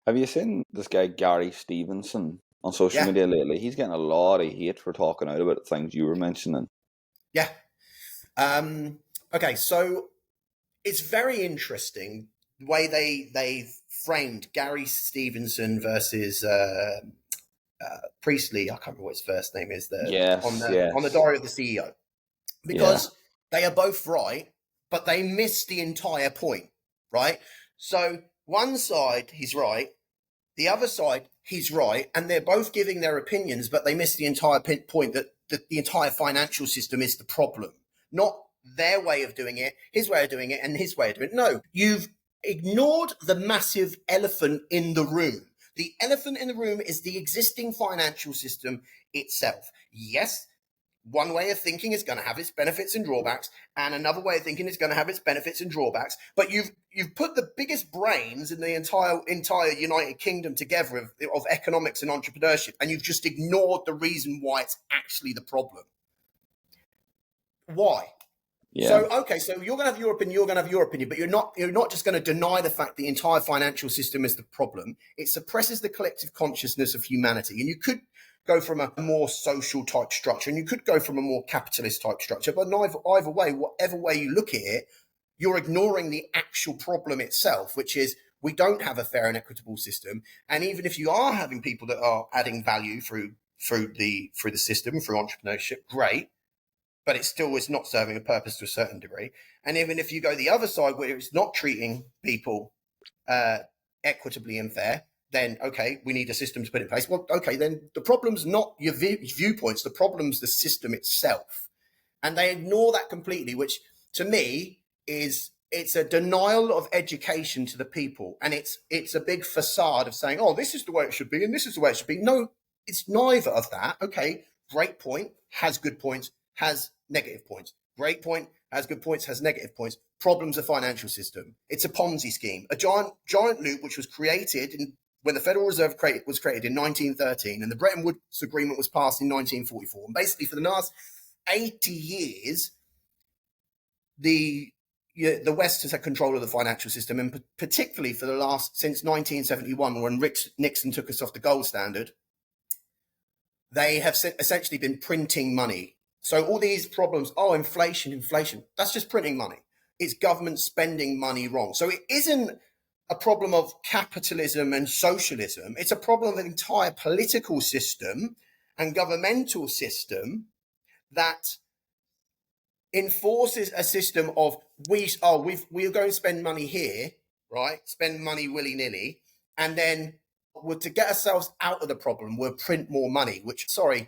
Have you seen this guy Gary Stevenson on social Yeah. media lately? He's getting a lot of hate for talking out about things you were mentioning. Yeah. Okay, so it's very interesting the way they framed Gary Stevenson versus Priestley. I can't remember what his first name is. On Yes, the yes, Diary of the CEO, yeah, because they are both right, but they miss the entire point. Right. So one side he's right, the other side he's right, and they're both giving their opinions, but they miss the entire point that the entire financial system is the problem, not their way of doing it, his way of doing it, and his way of doing it. No, you've ignored the massive elephant in the room. The elephant in the room is the existing financial system itself. Yes, one way of thinking is going to have its benefits and drawbacks, and another way of thinking is going to have its benefits and drawbacks. But you've put the biggest brains in the entire United Kingdom together of economics and entrepreneurship, and you've just ignored the reason why it's actually the problem. Why? yeah, So okay, so you're going to have your opinion, you're going to have your opinion, but you're not just going to deny the fact the entire financial system is the problem. It suppresses the collective consciousness of humanity, and you could go from a more social type structure, and you could go from a more capitalist type structure. But either way, whatever way you look at it, you're ignoring the actual problem itself, which is we don't have a fair and equitable system. And even if you are having people that are adding value through the system, through entrepreneurship, great, but it still is not serving a purpose to a certain degree. And even if you go the other side where it's not treating people equitably and fair, then okay, we need a system to put in place. Well, okay, then the problem's not your viewpoints, the problem's the system itself. And they ignore that completely, which to me it's a denial of education to the people. And it's a big facade of saying, oh, this is the way it should be, and this is the way it should be. No, it's neither of that. Okay, great point, has good points, has negative points. Great point, has good points, has negative points. Problems of financial system. It's a Ponzi scheme, a giant loop which was created when the Federal Reserve was created in 1913 and the Bretton Woods Agreement was passed in 1944. And basically for the last 80 years, the West has had control of the financial system, and particularly for the since 1971, when Nixon took us off the gold standard, they have essentially been printing money. So all these problems, inflation, that's just printing money. It's government spending money wrong. So it isn't a problem of capitalism and socialism. It's a problem of an entire political system and governmental system that enforces a system of we're going to spend money here, right? Spend money willy-nilly, and then to get ourselves out of the problem, we'll print more money,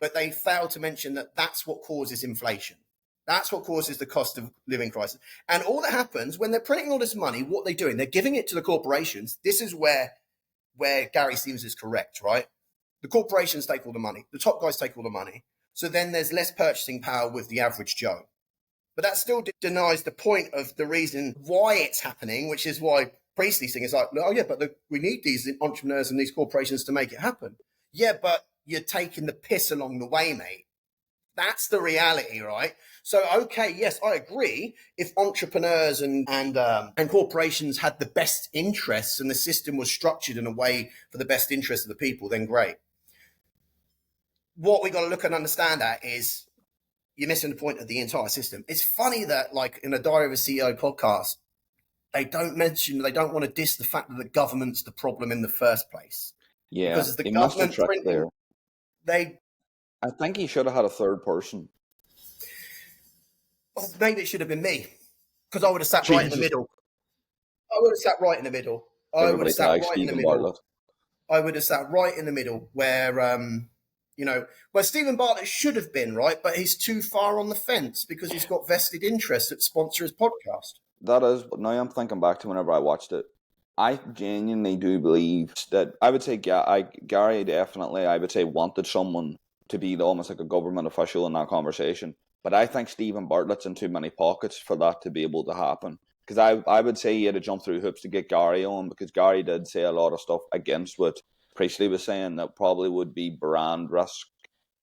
but they fail to mention that that's what causes inflation. That's what causes the cost of living crisis. And all that happens when they're printing all this money, what they're doing, they're giving it to the corporations. This is where Gary Stevens is correct, right? The corporations take all the money. The top guys take all the money. So then there's less purchasing power with the average Joe. But that still denies the point of the reason why it's happening, which is why Priestley's thing is like, oh yeah, but we need these entrepreneurs and these corporations to make it happen. Yeah, but you're taking the piss along the way, mate. That's the reality, right? So, okay, yes, I agree. If entrepreneurs and corporations had the best interests and the system was structured in a way for the best interest of the people, then great. What we got to look and understand at is you're missing the point of the entire system. It's funny that, like, in a Diary of a CEO podcast, they don't want to diss the fact that the government's the problem in the first place. yeah. Because as the He missed a government trick there. I think he should have had a third person. Well, maybe it should have been me, because I would have sat right in the middle. I would have sat right in the middle. Everybody tags Stephen Bartlett. I would have sat right in the middle where, where Stephen Bartlett should have been, right? But he's too far on the fence because he's got vested interests that sponsor his podcast. That is, but now I'm thinking back to whenever I watched it. I genuinely do believe that I would say Gary definitely, I would say, wanted someone to be almost like a government official in that conversation. But I think Stephen Bartlett's in too many pockets for that to be able to happen. Because I would say he had to jump through hoops to get Gary on, because Gary did say a lot of stuff against what Priestley was saying that probably would be brand risk.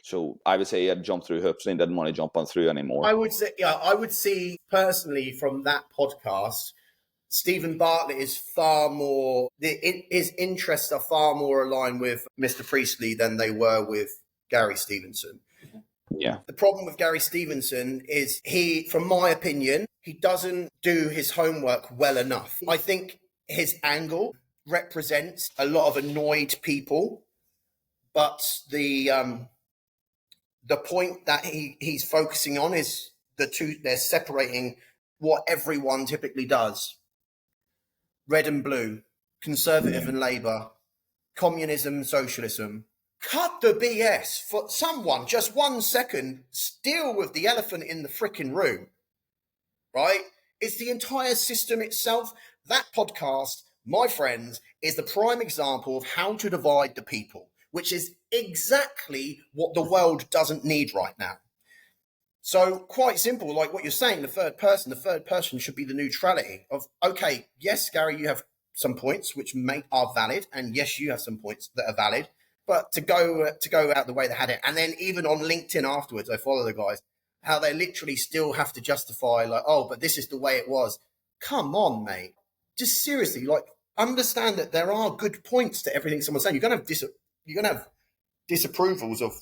So I would say he had to jump through hoops and he didn't want to jump on through anymore. I would see personally from that podcast, Stephen Bartlett is far more, his interests are far more aligned with Mr. Priestley than they were with Gary Stevenson. Yeah. The problem with Gary Stevenson is from my opinion, he doesn't do his homework well enough. I think his angle represents a lot of annoyed people, but the point that he's focusing on is they're separating what everyone typically does. Red and blue, conservative and Labour, communism, socialism. Cut the BS for someone, just 1 second, deal with the elephant in the frickin' room, right? It's the entire system itself. That podcast, my friends, is the prime example of how to divide the people, which is exactly what the world doesn't need right now. So quite simple, like what you're saying, the third person should be the neutrality of, okay, yes, Gary, you have some points which are valid, and yes, you have some points that are valid, but to go out the way they had it. And then even on LinkedIn afterwards, I follow the guys, how they literally still have to justify, like, oh, but this is the way it was. Come on, mate. Just seriously, like, understand that there are good points to everything someone's saying. You're going to have disapprovals of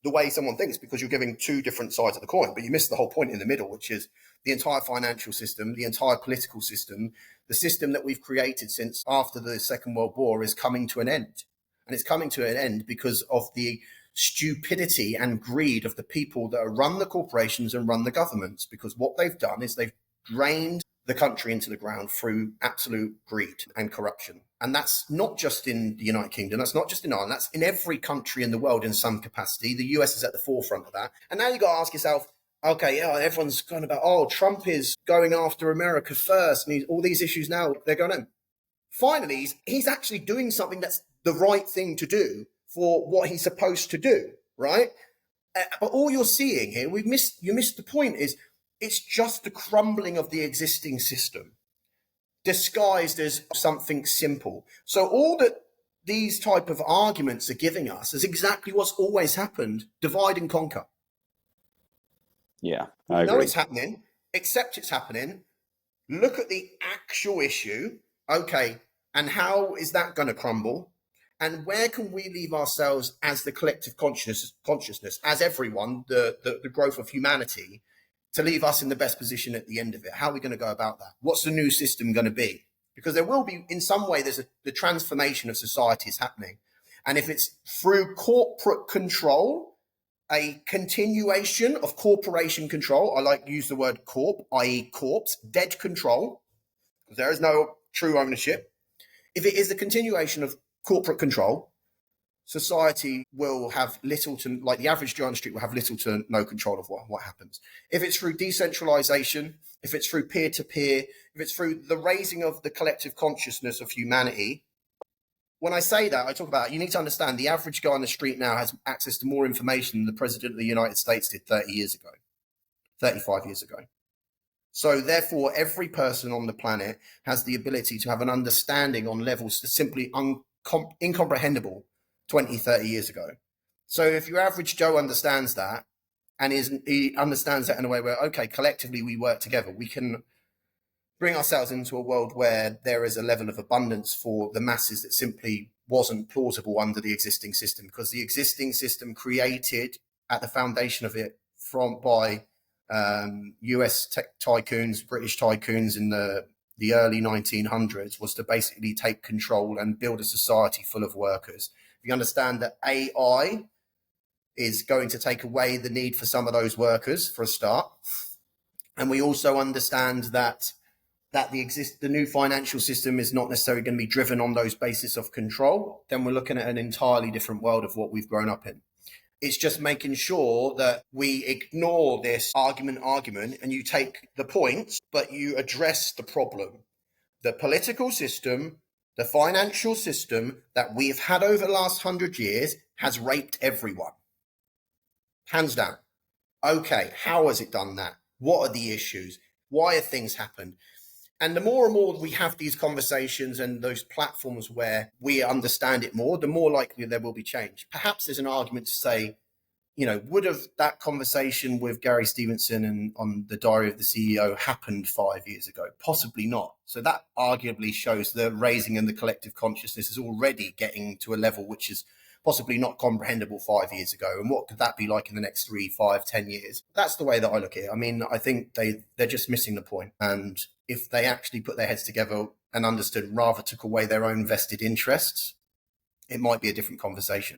the way someone thinks because you're giving two different sides of the coin, but you miss the whole point in the middle, which is the entire financial system, the entire political system, the system that we've created since after the Second World War is coming to an end. And it's coming to an end because of the stupidity and greed of the people that run the corporations and run the governments, because what they've done is they've drained the country into the ground through absolute greed and corruption. And that's not just in the United Kingdom, that's not just in Ireland, that's in every country in the world in some capacity. The US is at the forefront of that. And now you've got to ask yourself, okay, yeah, everyone's going about, oh, Trump is going after America first, and all these issues now, they're going in. Finally, he's actually doing something that's the right thing to do for what he's supposed to do, right? But all you're seeing here, you missed the point, is it's just the crumbling of the existing system, disguised as something simple. So all that these type of arguments are giving us is exactly what's always happened: divide and conquer. Yeah, I agree. Know it's happening, accept it's happening, look at the actual issue, okay, and how is that going to crumble? And where can we leave ourselves as the collective consciousness, as everyone, the growth of humanity, to leave us in the best position at the end of it? How are we going to go about that? What's the new system going to be? Because there will be, in some way, the transformation of society is happening. And if it's through corporate control, a continuation of corporation control, I like to use the word corp, i.e. corpse, dead control, because there is no true ownership. If it is the continuation of corporate control, society will have little to, like the average Joe on the street will have little to no control of what happens. If it's through decentralization, if it's through peer-to-peer, if it's through the raising of the collective consciousness of humanity, when I say that, I talk about, you need to understand the average guy on the street now has access to more information than the President of the United States did 30 years ago, 35 years ago. So therefore, every person on the planet has the ability to have an understanding on levels that simply incomprehensible 20, 30 years ago. So if your average Joe understands that, and he understands that in a way where, okay, collectively we work together, we can bring ourselves into a world where there is a level of abundance for the masses that simply wasn't plausible under the existing system, because the existing system created at the foundation of it by US tech tycoons, British tycoons in the early 1900s was to basically take control and build a society full of workers. If you understand that AI is going to take away the need for some of those workers for a start, and we also understand that the new financial system is not necessarily going to be driven on those bases of control, then we're looking at an entirely different world of what we've grown up in. It's just making sure that we ignore this argument, and you take the points, but you address the problem. The political system, the financial system that we've had over the last 100 years has raped everyone. Hands down. Okay, how has it done that? What are the issues? Why have things happened? And the more and more we have these conversations and those platforms where we understand it more, the more likely there will be change. Perhaps there's an argument to say would have that conversation with Gary Stevenson and on the Diary of the CEO happened 5 years ago? Possibly not. So that arguably shows the raising and the collective consciousness is already getting to a level which is possibly not comprehensible 5 years ago. And what could that be like in the next 3, 5, 10 years? That's the way that I look at it. I mean, I think they're just missing the point. And if they actually put their heads together and understood, rather took away their own vested interests, it might be a different conversation.